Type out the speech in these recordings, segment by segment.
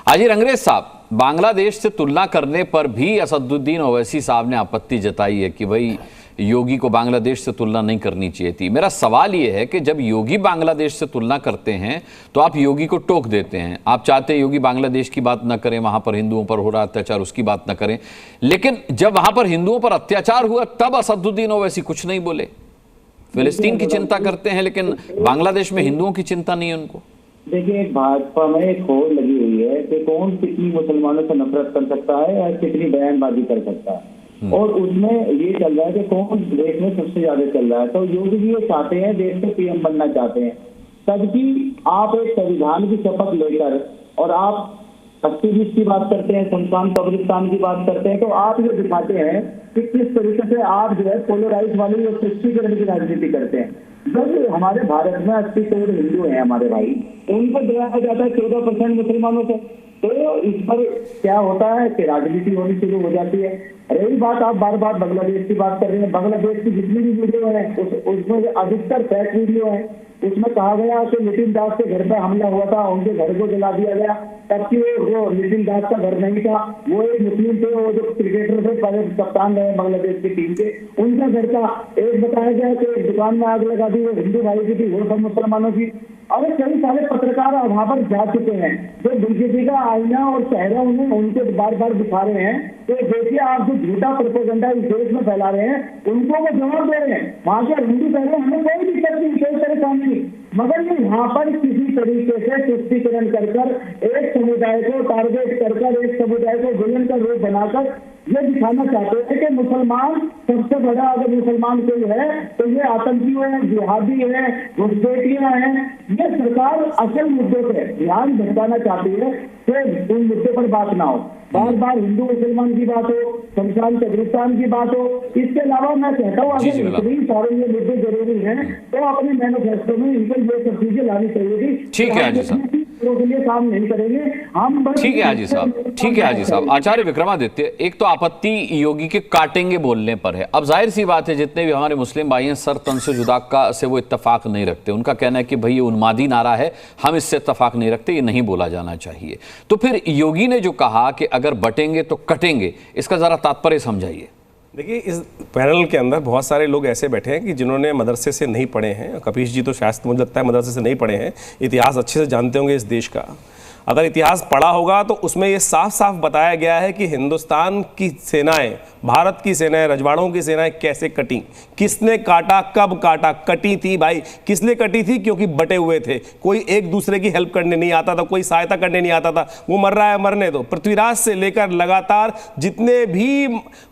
हाजी रंगरेज साहब, बांग्लादेश से तुलना करने पर भी असदुद्दीन ओवैसी साहब ने आपत्ति जताई है कि भाई योगी को बांग्लादेश से तुलना नहीं करनी चाहिए थी। मेरा सवाल यह है कि जब योगी बांग्लादेश से तुलना करते हैं तो आप योगी को टोक देते हैं, आप चाहते हैं योगी बांग्लादेश की बात न करें, वहां पर हिंदुओं पर हो रहा अत्याचार उसकी बात न करें, लेकिन जब वहां पर हिंदुओं पर अत्याचार हुआ तब असदुद्दीन ओवैसी कुछ नहीं बोले। फिलिस्तीन की चिंता करते हैं लेकिन बांग्लादेश में हिंदुओं की चिंता नहीं है उनको। देखिए, भाजपा में एक होड़ लगी हुई है कि कौन कितनी मुसलमानों से नफरत कर सकता है और कितनी बयानबाजी कर सकता है, और उसमें ये चल रहा है कि कौन देश में सबसे ज्यादा चल रहा है। तो योगी जी ये चाहते हैं, देश के पीएम बनना चाहते हैं, तभी आप एक संविधान की शपथ लेकर और आप 80-20 की बात करते हैं, शमशान कब्रिस्तान की बात करते हैं, तो आप ये दिखाते हैं कि किस तरीके से आप जो है पोलराइज वाली और तुष्टीकरण की राजनीति करते हैं। जब हमारे भारत में 80 करोड़ हिंदू हैं हमारे भाई, उनको दिलाया जाता है 14% मुसलमानों से, तो इस पर क्या होता है कि राजनीति होनी शुरू हो जाती है। रही बात, आप बार बार बांग्लादेश की बात कर रहे हैं, बांग्लादेश की जितनी भी वीडियो है उसमें अधिकतर फेक वीडियो है। उसमें कहा गया कि नितिन दास के घर पर हमला हुआ था, उनके घर को जला दिया गया, तबकि वो नितिन दास का घर नहीं था, वो एक मुस्लिम थे, वो जो क्रिकेटर थे, पहले कप्तान रहे बांग्लादेश की टीम के, उनका घर था। एक बताया गया कि एक दुकान में आग लगा दी, वो हिंदू भाई की थी, वो सब मुसलमानों की। और कई सारे पत्रकार वहां पर जा चुके हैं जो बीजेपी का आईना और चेहरा उन्हें उनके बार बार दिखा रहे हैं। तो देखिए, आप जो झूठा प्रोपेगेंडा इस देश में फैला रहे हैं उनको वो जवाब दे रहे हैं। वहां के हिंदू पहले हमें कोई दिक्कत नहीं, कोई परेशानी नहीं, मगर ये यहाँ पर किसी तरीके से तुष्टीकरण कर एक समुदाय को टारगेट कर एक समुदाय को विलन का रूप बनाकर ये दिखाना चाहते हैं कि मुसलमान सबसे बड़ा, अगर मुसलमान कोई है तो ये आतंकी है, जिहादी है, घुसपैठियां हैं। ये सरकार असल मुद्दों पे ध्यान भटकाना चाहती है कि उन मुद्दों पर बात ना हो, बार बार हिंदू मुसलमान की बात हो, शमशान कब्रिस्तान की बात हो। इसके अलावा मैं कहता हूँ अगर इतनी सारे ये मुद्दे जरूरी हैं तो अपने मैनिफेस्टो में इनको ये सब चीजें लानी चाहिए थी। ठीक है हाजी साहब, के लिए काम नहीं करेंगे हम, बस ठीक है हाजी साहब, ठीक है हाजी साहब। आचार्य विक्रमादित्य, एक तो आपत्ति योगी के काटेंगे बोलने पर है। अब जाहिर सी बात है जितने भी हमारे मुस्लिम भाई हैं सर तन से जुदा का से वो इत्तेफाक नहीं रखते। उनका कहना है कि भाई ये उन्मादी नारा है, हम इससे इत्तेफाक नहीं रखते, ये नहीं बोला जाना चाहिए। तो फिर योगी ने जो कहा कि अगर बटेंगे तो कटेंगे, इसका जरा तात्पर्य समझाइए। देखिए, इस पैनल के अंदर बहुत सारे लोग ऐसे बैठे हैं कि जिन्होंने मदरसे से नहीं पढ़े हैं। कपीश जी तो शायद मुझे लगता है मदरसे से नहीं पढ़े हैं, इतिहास अच्छे से जानते होंगे इस देश का। अगर इतिहास पढ़ा होगा तो उसमें ये साफ साफ बताया गया है कि हिंदुस्तान की सेनाएं, भारत की सेनाएं, रजवाड़ों की सेनाएं कैसे कटी, किसने काटा, कब काटा, कटी थी भाई, किसने कटी थी? क्योंकि बटे हुए थे, कोई एक दूसरे की हेल्प करने नहीं आता था, कोई सहायता करने नहीं आता था। वो मर रहा है, मरने दो। पृथ्वीराज से लेकर लगातार जितने भी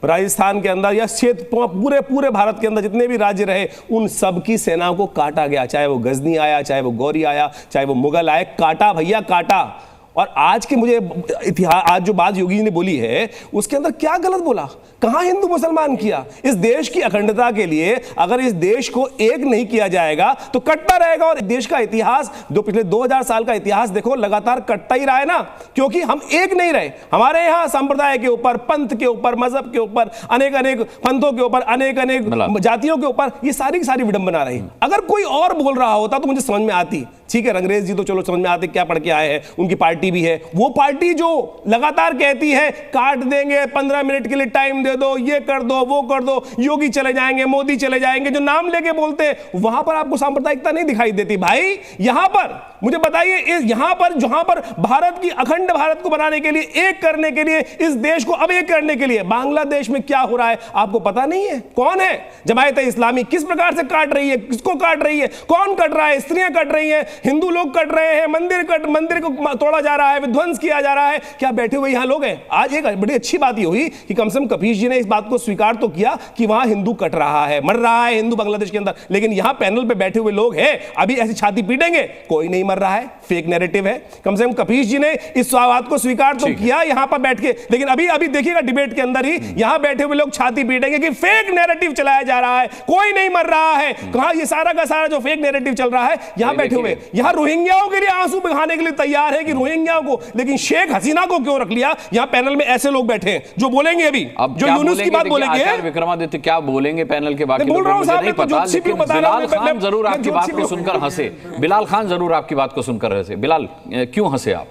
राजस्थान के अंदर या क्षेत्र पूरे भारत के अंदर जितने भी राज्य रहे, उन सब की सेनाओं को काटा गया। चाहे वो गजनी आया, चाहे वो गौरी आया, चाहे वो मुगल आए, काटा भैया, काटा। और आज की मुझे इतिहास, आज जो बात योगी ने बोली है उसके अंदर क्या गलत बोला, कहां हिंदू मुसलमान किया? इस देश की अखंडता के लिए अगर इस देश को एक नहीं किया जाएगा तो कटता रहेगा। और देश का इतिहास, जो पिछले 2000 साल का इतिहास देखो, लगातार कटता ही रहा है ना, क्योंकि हम एक नहीं रहे। हमारे यहां संप्रदाय के ऊपर, पंथ के ऊपर, मजहब के ऊपर, अनेक अनेक पंथों के ऊपर, अनेक अनेक जातियों के ऊपर ये सारी की सारी विडंबना रही। अगर कोई और बोल रहा होता तो मुझे समझ में आती, ठीक है, रंगरेज जी तो चलो समझ में आते, क्या पढ़ के आए हैं, उनकी पार्टी भी है। वो पार्टी जो लगातार कहती है काट देंगे, 15 मिनट के लिए टाइम दे दो, ये कर दो, वो कर दो, योगी चले जाएंगे, मोदी चले जाएंगे, जो नाम लेके बोलते हैं, वहां पर आपको सांप्रदायिकता नहीं दिखाई देती भाई। यहां पर मुझे बताइए, यहां पर जहां पर भारत की अखंड भारत को बनाने के लिए, एक करने के लिए, इस देश को अब एक करने के लिए बांग्लादेश में क्या हो रहा है आपको पता नहीं है? कौन है जमायत इस्लामी, किस प्रकार से काट रही है, किसको काट रही है, कौन कट रहा है? स्त्रियां कट रही हैं, हिंदू लोग कट रहे हैं, मंदिर को तोड़ा जा रहा है, विध्वंस किया जा रहा है। क्या बैठे हुए यहां लोग हैं? आज एक बड़ी अच्छी बात ये हुई कि कम से कम कपीश जी ने इस बात को स्वीकार तो किया कि वहां हिंदू कट रहा है, मर रहा है हिंदू बांग्लादेश के अंदर, लेकिन यहां पैनल पे बैठे हुए लोग हैं अभी ऐसी छाती पीटेंगे, कोई नहीं मर रहा है, फेक नैरेटिव है। कम से कम कपीश जी ने इस बात को स्वीकार तो किया यहां पर बैठ के, लेकिन अभी देखिएगा डिबेट के अंदर ही यहां बैठे हुए लोग छाती पीटेंगे कि फेक नैरेटिव चलाया जा रहा है, कोई नहीं मर रहा है। कहां ये सारा का सारा जो फेक नैरेटिव चल रहा है, यहां बैठे हुए, यहां रोहिंग्याओं के लिए आंसू बहाने के लिए तैयार है कि रोहिंग्याओं को, लेकिन शेख हसीना को क्यों रख लिया? यहां पैनल में ऐसे लोग बैठे हैं जो बोलेंगे अभी, जो यूनुस की बात बोलेंगे। विक्रमादित्य क्या बोलेंगे पैनल के बाकी बोल रहा हूं साहब, नहीं पता, लेकिन बिलाल खान जरूर आपकी बात को सुनकर हंसे। बिलाल खान जरूर आपकी बात को सुनकर हंसे। बिलाल, क्यों हंसे आप?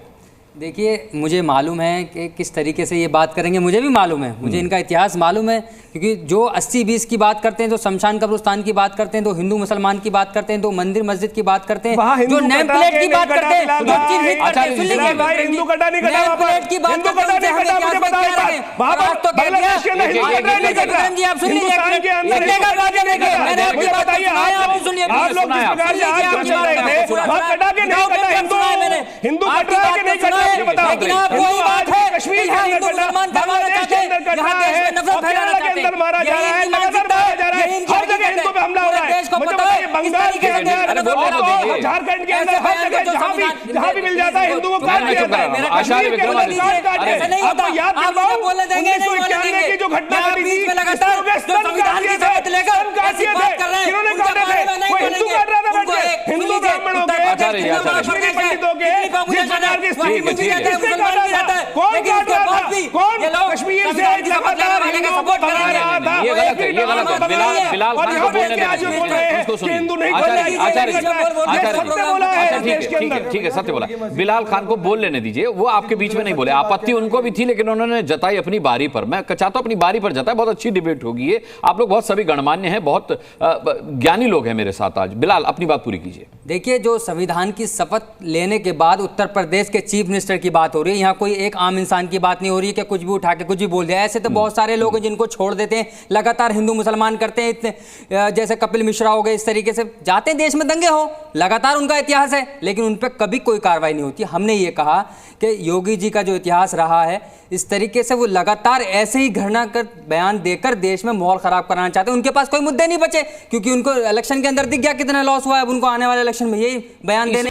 देखिए, मुझे मालूम है कि किस तरीके से ये बात करेंगे, मुझे भी मालूम है, मुझे इनका इतिहास मालूम है, क्योंकि जो 80-20 की बात करते हैं, जो शमशान कब्रिस्तान की बात करते हैं, तो हिंदू मुसलमान की बात करते हैं, तो मंदिर मस्जिद की बात करते हैं, जो नेम प्लेट की बात करते हैं, जो चिन्हित करते हैं, सुन लीजिए, हिंदू कटा नहीं कटा, नेम प्लेट की बात करते हैं, हम इतिहास में क्या रहे हैं, आज तो कह दिया, जी आप सुन लीजिए, मैंने आपकी बात सुनाया, आप सुनिए, आप लोग जिस प्रकार से आज चल रहे थे, वहाँ कटा के नहीं कटा, हिंदू कट रहा है कि नहीं कट रहा है, बताओ। लेकिन आप वही बात है, कश्मीर यहाँ हिंदू मुसलमान करवाना चाहते हैं, यहाँ देश में नफरत फैलाना चाहते हैं, मारा जा रहा है, लगातार मारा जा रहा है, हर जगह हिंदू पे हमला हो रहा है, देश को पता है, बंगाल के अंदर, झारखंड के अंदर, हर जगह जहाँ भी मिल जाता है हिंदू को काट दिया जाता है। आचार्य विक्रमादित्य, आपको याद दिलाओ 1991 की जो घटना घटी थी, संविधान की शपथ लेकर किन्होंने काटे थे, वो हिंदू काट रहा था बैठ के, हिंदू ब्राह्मण हो गए, कश्मीरी पंडित हो गए, जिस प्रकार की स्थिति किसने काटा था, कौन काट रहा था, कौन कश्मीर से लगातार हिंदू को भगा रहा था, ये गलत है, ये गलत है। बिलाल खान को बोलने दीजिए, उसको सुनिए। हिंदू नहीं ठीक है, सत्य बोला। बिलाल खान को बोल लेने दीजिए, वो आपके बीच में नहीं बोले, आपत्ति उनको भी थी, लेकिन उन्होंने जताई अपनी बारी पर। मैं चाहता हूं अपनी बारी पर जताए, बहुत अच्छी डिबेट होगी ये, आप लोग बहुत सभी गणमान्य हैं, बहुत ज्ञानी लोग हैं मेरे साथ आज। बिलाल, अपनी बात पूरी कीजिए। देखिए, जो संविधान की शपथ लेने के बाद उत्तर प्रदेश के चीफ मिनिस्टर की बात हो रही है, यहाँ कोई एक आम इंसान की बात नहीं हो रही है कि कुछ भी उठा के कुछ भी बोल दिया। ऐसे तो बहुत सारे लोग हैं जिनको छोड़ देते हैं, लगातार हिंदू मुसलमान करते हैं, इतने जैसे कपिल मिश्रा हो गए, इस तरीके से जाते हैं देश में दंगे हो, लगातार उनका इतिहास है, लेकिन उन पर कभी कोई कार्रवाई नहीं होती। हमने ये कहा कि योगी जी का जो इतिहास रहा है, इस तरीके से वो लगातार ऐसे ही घृणा कर बयान देकर देश में माहौल खराब कराना चाहते हैं। उनके पास कोई मुद्दे नहीं बचे, क्योंकि उनको इलेक्शन के अंदर दिख गया कितना लॉस हुआ है, अब उनको आने वाले इलेक्शन में यही बयान देने